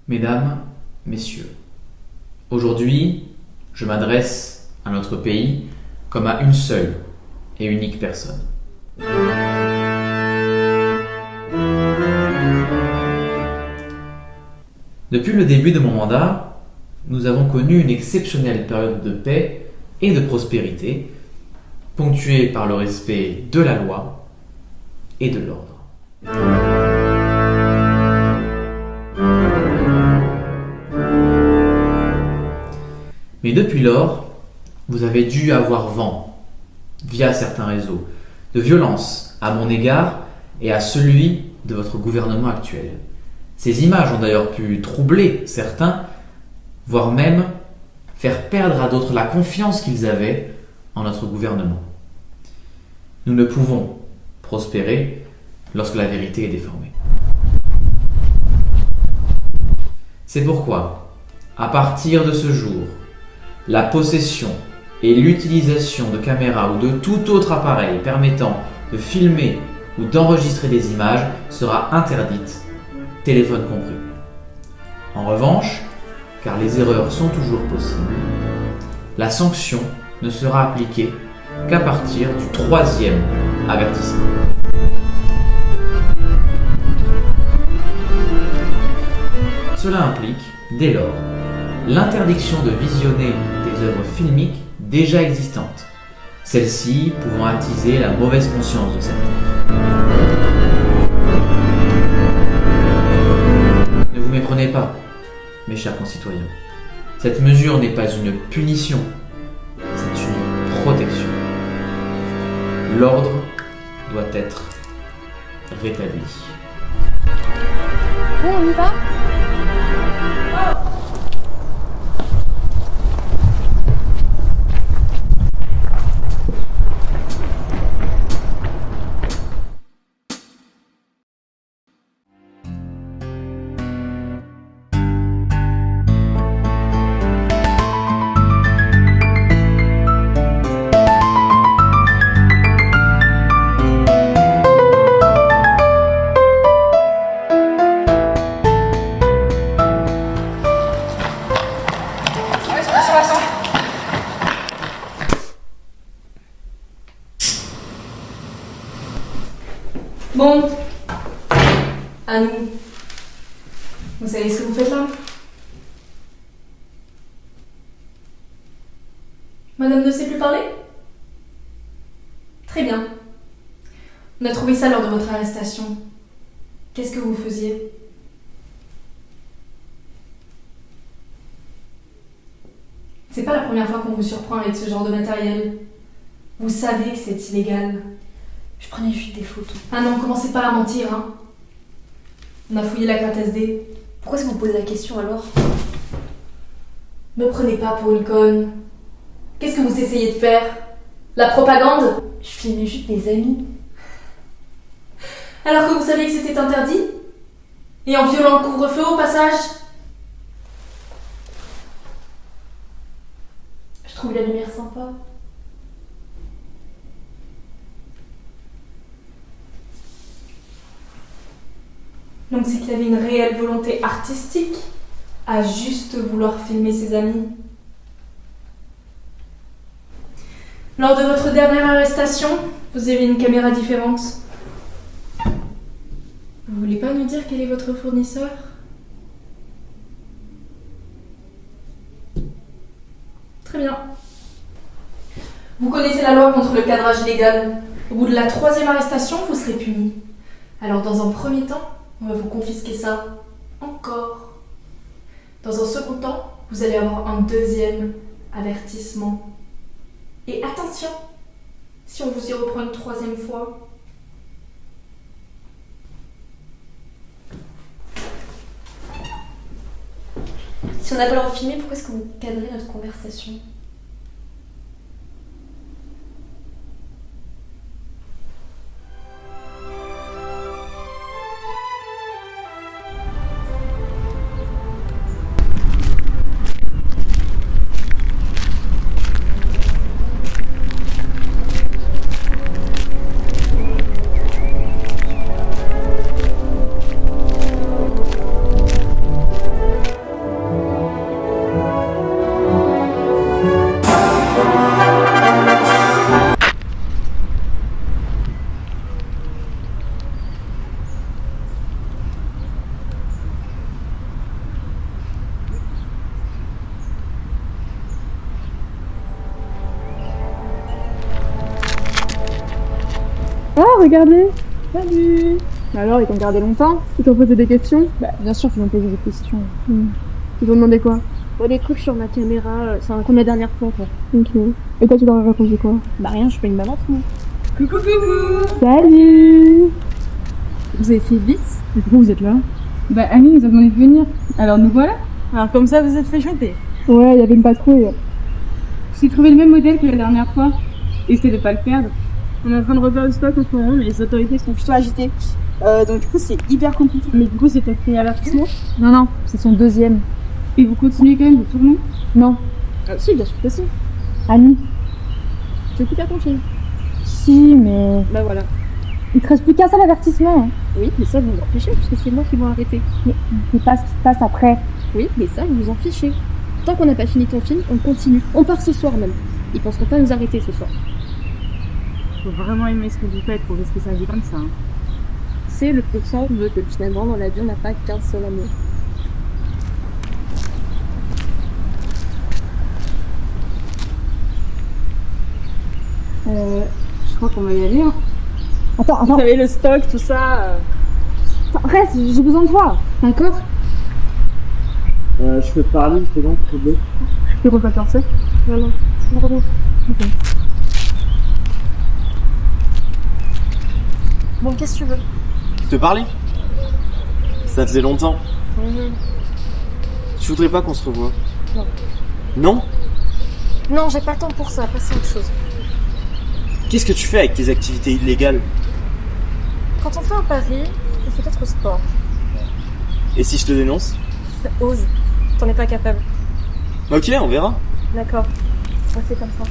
Mesdames, Messieurs, aujourd'hui, je m'adresse à notre pays comme à une seule et unique personne. Depuis le début de mon mandat, nous avons connu une exceptionnelle période de paix et de prospérité, ponctuée par le respect de la loi et de l'ordre. Mais depuis lors, vous avez dû avoir vent, via certains réseaux, de violences à mon égard et à celui de votre gouvernement actuel. Ces images ont d'ailleurs pu troubler certains, voire même faire perdre à d'autres la confiance qu'ils avaient en notre gouvernement. Nous ne pouvons prospérer lorsque la vérité est déformée. C'est pourquoi, à partir de ce jour, la possession et l'utilisation de caméras ou de tout autre appareil permettant de filmer ou d'enregistrer des images sera interdite, téléphone compris. En revanche, car les erreurs sont toujours possibles, la sanction ne sera appliquée qu'à partir du 3e avertissement. Cela implique, dès lors, l'interdiction de visionner des œuvres filmiques déjà existantes, celles-ci pouvant attiser la mauvaise conscience de certains. Ne vous méprenez pas, mes chers concitoyens. Cette mesure n'est pas une punition, c'est une protection. L'ordre doit être rétabli. Bon, on y va ? Bon, à nous. Vous savez ce que vous faites là ? Madame ne sait plus parler ? Très bien. On a trouvé ça lors de votre arrestation. Qu'est-ce que vous faisiez ? C'est pas la première fois qu'on vous surprend avec ce genre de matériel. Vous savez que c'est illégal. Je prenais juste des photos. Ah non, commencez pas à mentir, hein. On a fouillé la carte SD. Pourquoi est-ce que vous me posez la question alors ? Me prenez pas pour une conne. Qu'est-ce que vous essayez de faire ? La propagande ? Je filmais juste mes amis. Alors que vous saviez que c'était interdit ? Et en violant le couvre-feu au passage ? Je trouve la lumière sympa. Donc c'est qu'il avait une réelle volonté artistique à juste vouloir filmer ses amis. Lors de votre dernière arrestation, vous avez une caméra différente. Vous voulez pas nous dire quel est votre fournisseur ? Très bien. Vous connaissez la loi contre le cadrage illégal. Au bout de la 3e arrestation, vous serez puni. Alors dans un premier temps, on va vous confisquer ça encore. Dans un second temps, vous allez avoir un 2e avertissement. Et attention, si on vous y reprend une 3e fois, Si on n'a pas le droit de filmer, pourquoi est-ce que vous cadrez notre conversation ? Oh, regardez. Salut. Alors, ils t'ont gardé longtemps? Ils t'ont posé des questions? Bah, bien sûr qu'ils m'ont posé des questions. Ils t'ont demandé quoi? Bon, des trucs sur ma caméra, comme la dernière fois, quoi. Ok. Et toi, tu leur as répondu quoi? Bah, rien, je suis pas une maman, sinon. Coucou, coucou. Salut. Vous avez fait vite? Mais pourquoi vous êtes là? Bah, Annie nous a demandé de venir. Alors, nous voilà. Alors, comme ça, vous êtes fait choper. Ouais, il y avait une patrouille. J'ai trouvé le même modèle que la dernière fois. Essayez de pas le perdre. On est en train de refaire le stock en ce moment, mais les autorités sont plutôt agitées. Donc du coup, c'est hyper compliqué. Mais du coup, c'est ton premier avertissement? Non, non, c'est son deuxième. Et vous continuez quand même de tourner? Non. Si, bien sûr que si. Annie? Je peux faire ton film. Si, mais... Bah voilà. Il te reste plus qu'un seul avertissement. Hein. Oui, mais ça, vous vous en fichez, parce que c'est moi qui m'ont arrêté. Mais c'est pas ce qui se passe après. Oui, mais ça, vous vous en fichez. Tant qu'on n'a pas fini ton film, on continue. On part ce soir même. Ils penseront pas nous arrêter ce soir. Faut vraiment aimer ce que vous faites pour rester sage comme ça. Hein. C'est le plus sang veut que finalement dans la vie on n'a pas qu'un seul amour. Je crois qu'on va y aller. Hein. Attends. Vous savez le stock, tout ça. Attends, reste, j'ai besoin de toi. D'accord? Je peux te parler une seconde, s'il te plaît. Tu peux pas faire Non. Pardon. Ok. Bon, qu'est-ce que tu veux? Te parler? Ça faisait longtemps. Tu voudrais pas qu'on se revoie? Non. Non? Non, j'ai pas le temps pour ça, passe à autre chose. Qu'est-ce que tu fais avec tes activités illégales? Quand on fait un pari, il faut être au sport. Et si je te dénonce? Ose, t'en es pas capable. Ok, on verra. D'accord, moi c'est comme ça.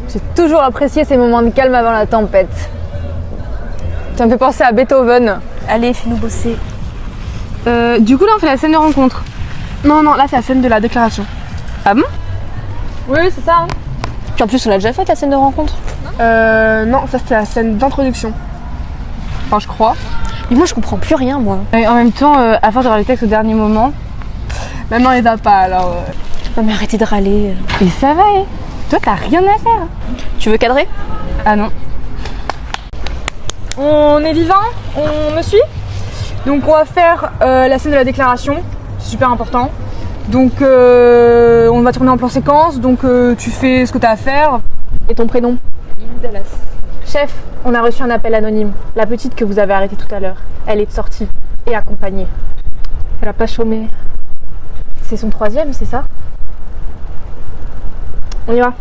J'ai toujours apprécié ces moments de calme avant la tempête. Ça me fait penser à Beethoven. Allez, fais-nous bosser. Du coup là on fait la scène de rencontre. Non, là c'est la scène de la déclaration. Ah bon? Oui, c'est ça. Hein. Puis en plus, on l'a déjà faite la scène de rencontre. Non, ça c'était la scène d'introduction. Enfin je crois. Mais moi je comprends plus rien, moi. Et en même temps, à force d'avoir les textes au dernier moment, maintenant on les a pas alors. Non mais arrêtez de râler. Et ça va, hein. Toi t'as rien à faire. Tu veux cadrer? Ah non. On est vivant? On me suit? Donc on va faire la scène de la déclaration. C'est super important. Donc on va tourner en plan séquence. Donc tu fais ce que tu as à faire. Et ton prénom? Dallas. Chef, on a reçu un appel anonyme. La petite que vous avez arrêtée tout à l'heure, elle est de sortie et accompagnée. Elle a pas chômé. C'est son 3e, c'est ça? On y va.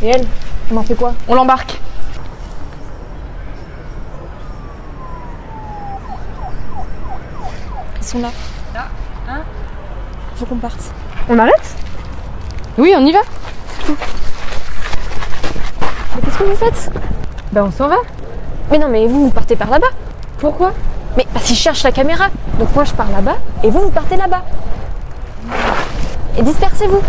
Et elle, on en fait quoi? On l'embarque. Ils sont là. Là, hein? Faut qu'on parte. On arrête? Oui, on y va. Mais qu'est-ce que vous faites? Ben on s'en va. Mais non, mais vous partez par là-bas. Pourquoi? Mais parce qu'ils cherchent la caméra. Donc moi je pars là-bas et vous partez là-bas. Et dispersez-vous.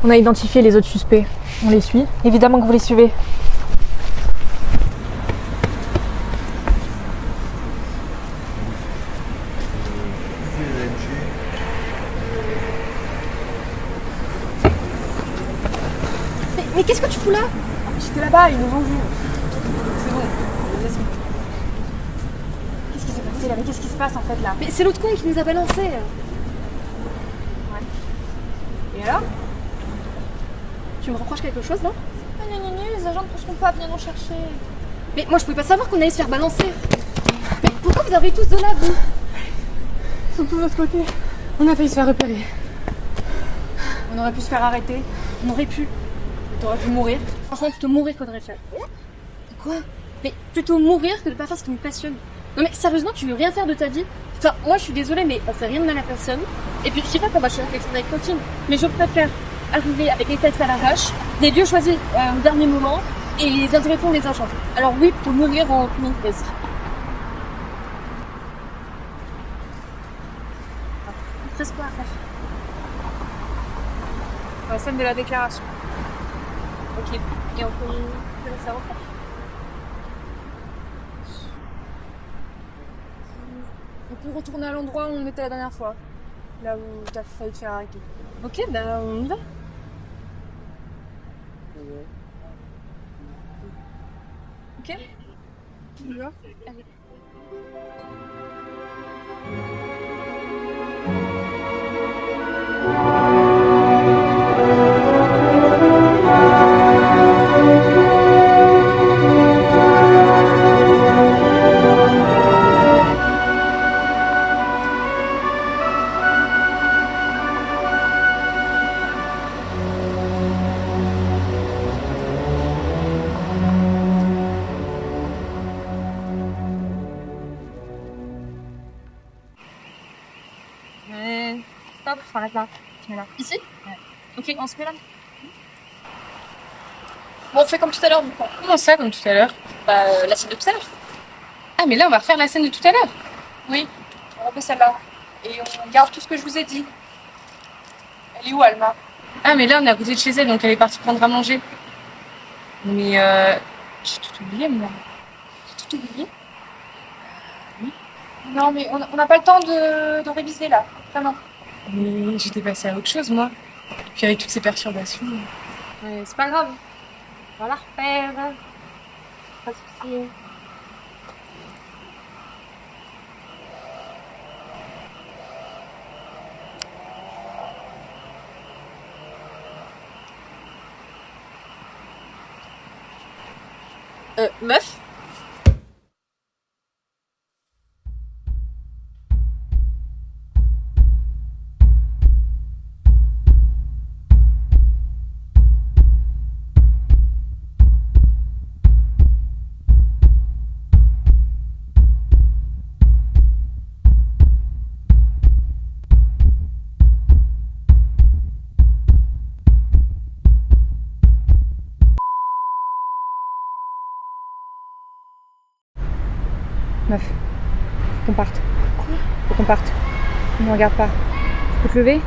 On a identifié les autres suspects. On les suit? Évidemment que vous les suivez. Mais qu'est-ce que tu fous là? J'étais là-bas, ils nous ont vus. C'est bon, laisse-moi. Qu'est-ce qui s'est passé là? Mais qu'est-ce qui se passe en fait là? Mais c'est l'autre con qui nous a balancé. Et alors? Tu me reproches quelque chose, non? Les agents ne penseront pas, viens nous chercher. Mais moi je pouvais pas savoir qu'on allait se faire balancer. Mais pourquoi vous avez tous de là, vous? Ils sont tous de ce côté. On a failli se faire repérer. On aurait pu se faire arrêter. On aurait pu. T'aurais pu mourir. Franchement, plutôt mourir faudrait faire. Quoi? Mais plutôt mourir que de pas faire ce qui me passionne. Non mais sérieusement, tu veux rien faire de ta vie? Enfin, moi je suis désolée, mais on fait rien de mal à personne. Et puis je sais pas qu'on va choisir quelque chose avec Cantine, mais je préfère arriver avec les têtes à l'arrache, des lieux choisis au dernier moment, et les interruptions les enchanter. Alors oui, plutôt mourir en pleine vitesse. Il reste quoi à faire? La scène de la déclaration. Ok. Et on peut ça refaire. On peut retourner à l'endroit où on était la dernière fois. Là où t'as failli te faire arrêter. Ok, bah on y va. Ok. On y va. Allez. Stop, on s'arrête là. Tu mets là. Ici? Ouais. Ok, on se met là. Bon, on fait comme tout à l'heure, du coup. Comment ça, comme tout à l'heure? Bah, la scène de tout à l'heure. Ah, mais là, on va refaire la scène de tout à l'heure. Oui, on refait celle-là. Et on garde tout ce que je vous ai dit. Elle est où, Alma? Ah, mais là, on est à côté de chez elle, donc elle est partie prendre à manger. Mais j'ai tout oublié, moi. J'ai tout oublié. Non, mais on n'a pas le temps de réviser, là. Vraiment. Mais j'étais passée à autre chose, moi. Et puis avec toutes ces perturbations... Ouais, c'est pas grave. On va la refaire. Pas de soucis. Meuf? Meuf, faut qu'on parte. Quoi? Faut qu'on parte. Ne regarde pas. Tu peux te lever?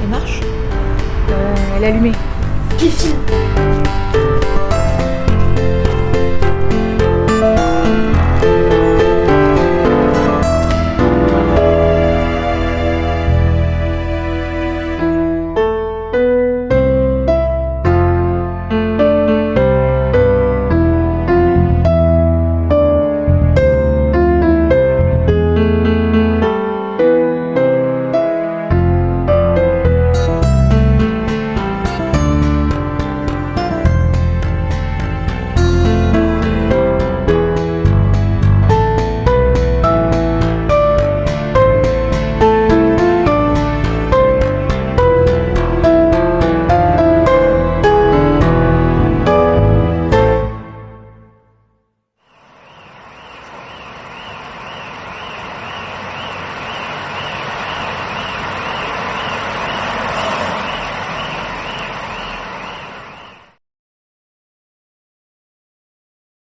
Elle marche? Elle est allumée. Qui filme?